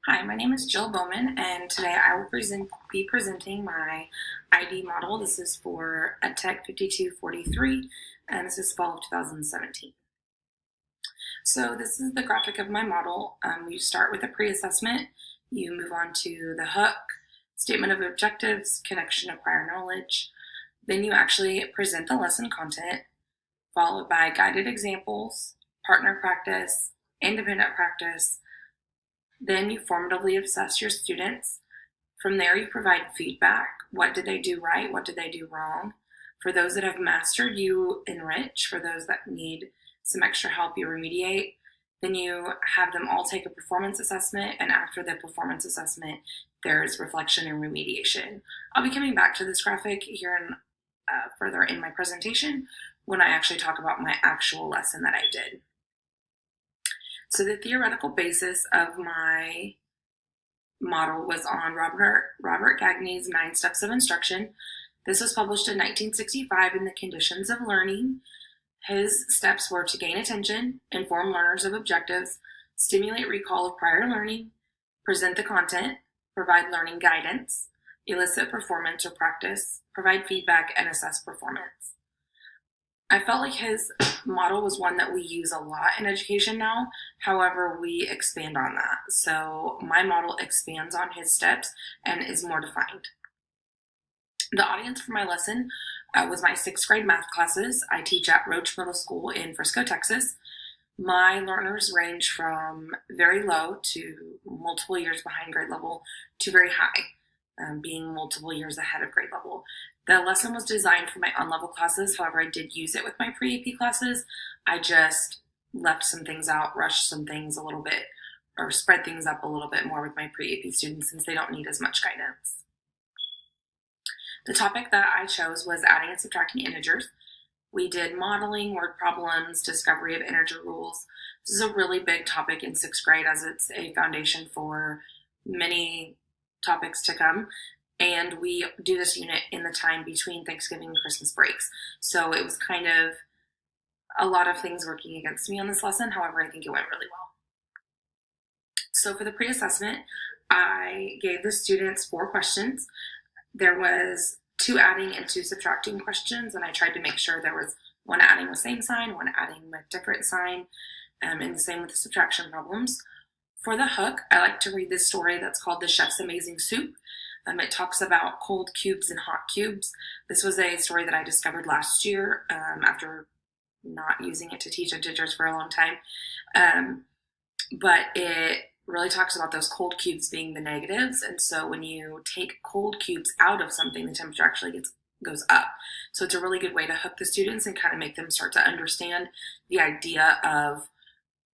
Hi, my name is Jill Bowman, and today I will be presenting my ID model. This is for ETEC 5243, and this is fall of 2017. So this is the graphic of my model. You start with a pre-assessment, you move on to the hook, statement of objectives, connection of prior knowledge. Then you actually present the lesson content, followed by guided examples, partner practice, independent practice. Then you formatively assess your students. From there, you provide feedback. What did they do right? What did they do wrong? For those that have mastered, you enrich. For those that need some extra help, you remediate. Then you have them all take a performance assessment, and after the performance assessment, there's reflection and remediation. I'll be coming back to this graphic here and further in my presentation when I actually talk about my actual lesson that I did. So the theoretical basis of my model was on Robert Gagne's 9 Steps of Instruction. This was published in 1965 in the Conditions of Learning. His steps were to gain attention, inform learners of objectives, stimulate recall of prior learning, present the content, provide learning guidance, elicit performance or practice, provide feedback, and assess performance. I felt like his model was one that we use a lot in education now. However, we expand on that. So my model expands on his steps and is more defined. The audience for my lesson was my 6th grade math classes. I teach at Roach Middle School in Frisco, Texas. My learners range from very low to multiple years behind grade level to very high, being multiple years ahead of grade level. The lesson was designed for my on-level classes. However, I did use it with my pre-AP classes. I just left some things out, rushed some things a little bit, or spread things up a little bit more with my pre-AP students since they don't need as much guidance. The topic that I chose was adding and subtracting integers. We did modeling, word problems, discovery of integer rules. This is a really big topic in 6th grade as it's a foundation for many topics to come. And we do this unit in the time between Thanksgiving and Christmas breaks. So it was kind of a lot of things working against me on this lesson. However, I think it went really well. So for the pre-assessment, I gave the students 4 questions. There was 2 adding and 2 subtracting questions, and I tried to make sure there was 1 adding with same sign, 1 adding with different sign, and the same with the subtraction problems. For the hook, I like to read this story that's called The Chef's Amazing Soup. It talks about cold cubes and hot cubes. This was a story that I discovered last year after not using it to teach integers for a long time. But it really talks about those cold cubes being the negatives. And so when you take cold cubes out of something, the temperature actually goes up. So it's a really good way to hook the students and kind of make them start to understand the idea of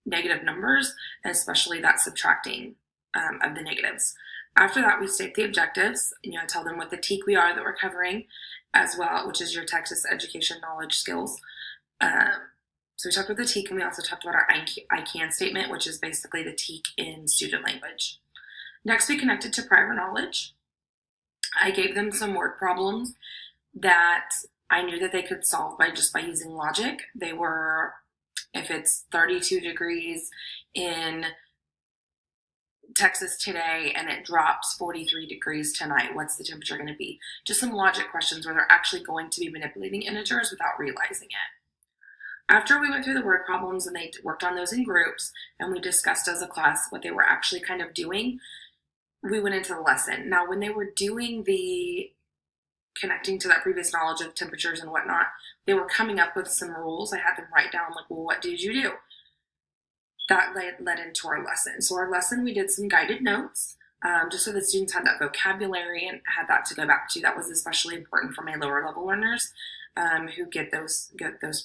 negative numbers, and especially that subtracting of the negatives. After that, we state the objectives, and tell them what the TEAC we are that we're covering as well, which is your Texas Education Knowledge Skills. So we talked about the TEAC, and we also talked about our I can statement, which is basically the TEAC in student language. Next, we connected to prior knowledge. I gave them some word problems that I knew that they could solve by using logic. They were, if it's 32 degrees in Texas today and it drops 43 degrees tonight, what's the temperature going to be? Just some logic questions where they're actually going to be manipulating integers without realizing it. After we went through the word problems and they worked on those in groups and we discussed as a class what they were actually kind of doing, we went into the lesson. Now, when they were doing the connecting to that previous knowledge of temperatures and whatnot, they were coming up with some rules. I had them write down like, well, what did you do? That led into our lesson. So our lesson, we did some guided notes, just so the students had that vocabulary and had that to go back to. That was especially important for my lower level learners who get those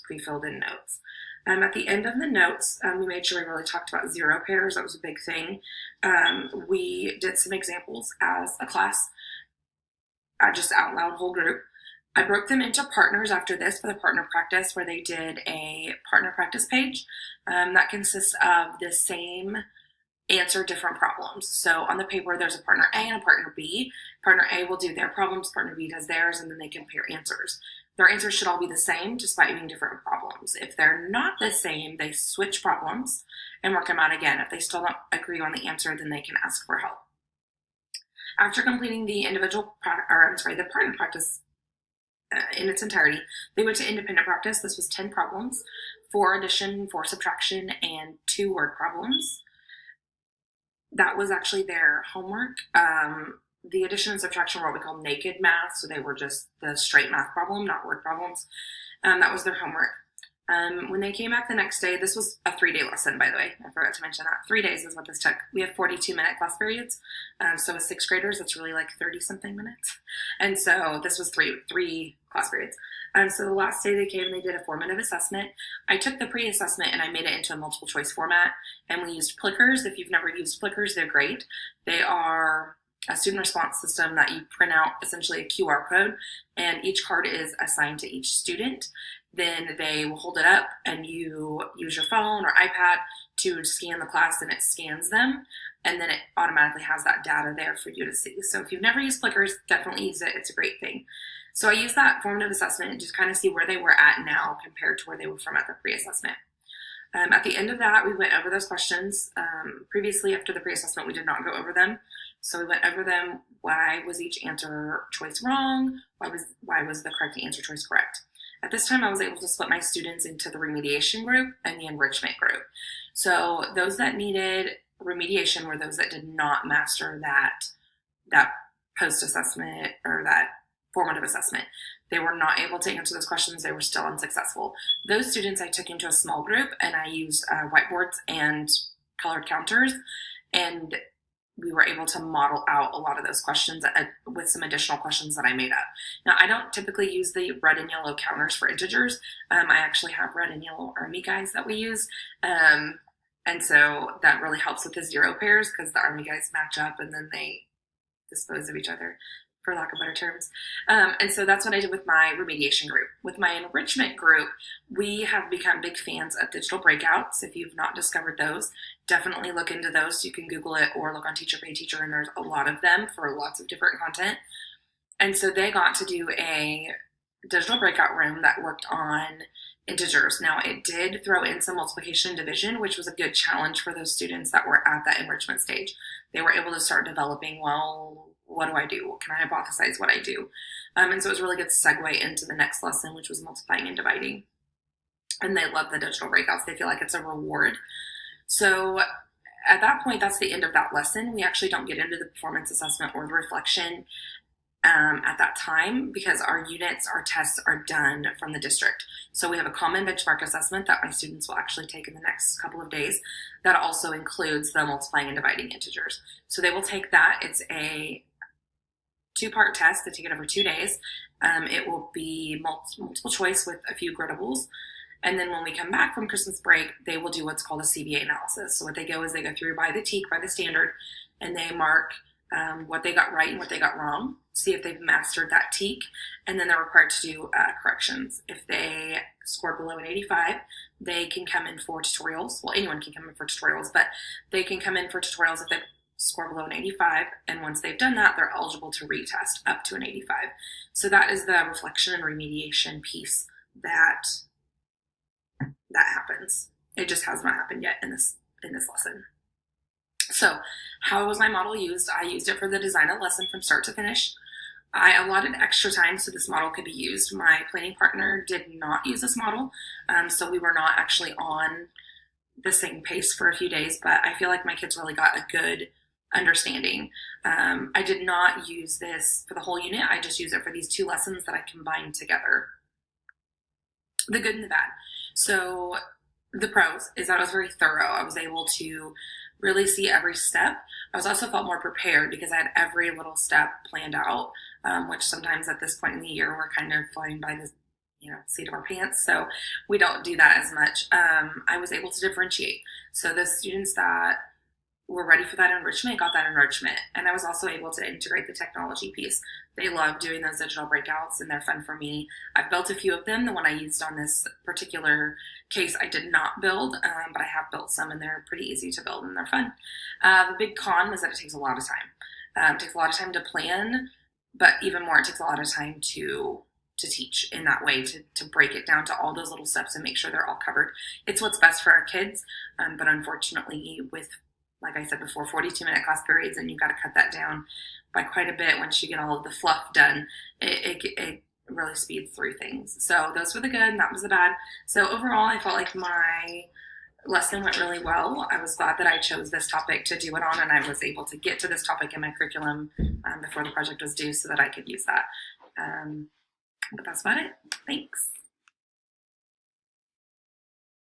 pre-filled in notes. At the end of the notes, we made sure we really talked about 0 pairs. That was a big thing. We did some examples as a class, just out loud, whole group. I broke them into partners after this for the partner practice, where they did a partner practice page that consists of the same answer different problems. So on the paper, there's a partner A and a partner B. Partner A will do their problems, partner B does theirs, and then they compare answers. their answers should all be the same despite being different problems. If they're not the same, they switch problems and work them out again. If they still don't agree on the answer, then they can ask for help. After completing the the partner practice in its entirety, they went to independent practice. This was 10 problems, 4 addition, 4 subtraction, and 2 word problems. That was actually their homework. The addition and subtraction were what we call naked math, so they were just the straight math problem, not word problems. That was their homework. When they came back the next day, this was a 3-day lesson, by the way. I forgot to mention that. 3 days is what this took. We have 42-minute class periods. So with 6th graders, that's really like 30-something minutes. And so this was three class periods. So the last day they came, they did a formative assessment. I took the pre-assessment and I made it into a multiple choice format. And we used Plickers. If you've never used Plickers, they're great. They are a student response system that you print out essentially a QR code, and each card is assigned to each student. Then they will hold it up and you use your phone or iPad to scan the class, and it scans them, and then it automatically has that data there for you to see. So if you've never used Plickers, definitely use it. It's a great thing. So I used that formative assessment to kind of see where they were at now compared to where they were from at the pre-assessment. At the end of that, we went over those questions. Previously, after the pre-assessment, we did not go over them. So we went over them. Why was each answer choice wrong? Why was the correct answer choice correct? At this time, I was able to split my students into the remediation group and the enrichment group. So those that needed remediation were those that did not master that post-assessment or that formative assessment. They were not able to answer those questions. They were still unsuccessful. Those students I took into a small group, and I used whiteboards and colored counters, and we were able to model out a lot of those questions with some additional questions that I made up. Now, I don't typically use the red and yellow counters for integers. I actually have red and yellow Army guys that we use. And so that really helps with the 0 pairs because the Army guys match up and then they dispose of each other, for lack of better terms. And so that's what I did with my remediation group. With my enrichment group, we have become big fans of digital breakouts. If you've not discovered those, definitely look into those. You can Google it or look on Teacher Pay Teacher, and there's a lot of them for lots of different content. And so they got to do a digital breakout room that worked on integers. Now, it did throw in some multiplication and division, which was a good challenge for those students that were at that enrichment stage. They were able to start developing, well, what do I do? Can I hypothesize what I do? And so it was a really good segue into the next lesson, which was multiplying and dividing. And they love the digital breakouts. They feel like it's a reward. So at that point, that's the end of that lesson. We actually don't get into the performance assessment or the reflection at that time because our units, our tests are done from the district. So we have a common benchmark assessment that my students will actually take in the next couple of days that also includes the multiplying and dividing integers. So they will take that. It's a 2-part test. They take it over 2 days. It will be multiple choice with a few gridables. And then when we come back from Christmas break, they will do what's called a CBA analysis. So what they go is they go through by the TEC, by the standard, and they mark what they got right and what they got wrong, see if they've mastered that TEC, and then they're required to do corrections. If they score below an 85, they can come in for tutorials. Well, anyone can come in for tutorials, but they can come in for tutorials if they score below an 85, and once they've done that, they're eligible to retest up to an 85. So that is the reflection and remediation piece that happens. It just has not happened yet in this lesson. So how was my model used? I used it for the design of the lesson from start to finish. I allotted extra time so this model could be used. My planning partner did not use this model, so we were not actually on the same pace for a few days, but I feel like my kids really got a good understanding. I did not use this for the whole unit. I just used it for these 2 lessons that I combined together. The good and the bad. So the pros is that I was very thorough. I was able to really see every step. I also felt more prepared because I had every little step planned out, which sometimes at this point in the year, we're kind of flying by the seat of our pants. So we don't do that as much. I was able to differentiate. So the students that were ready for that enrichment got that enrichment. And I was also able to integrate the technology piece. They love doing those digital breakouts and they're fun for me. I've built a few of them. The one I used on this particular case I did not build, but I have built some and they're pretty easy to build and they're fun. The big con is that it takes a lot of time. It takes a lot of time to plan, but even more, it takes a lot of time to to teach in that way, to break it down to all those little steps and make sure they're all covered. It's what's best for our kids, but unfortunately with, like I said before, 42-minute class periods, and you've got to cut that down by quite a bit once you get all of the fluff done. It really speeds through things. So those were the good, and that was the bad. So overall, I felt like my lesson went really well. I was glad that I chose this topic to do it on, and I was able to get to this topic in my curriculum before the project was due so that I could use that. But that's about it. Thanks.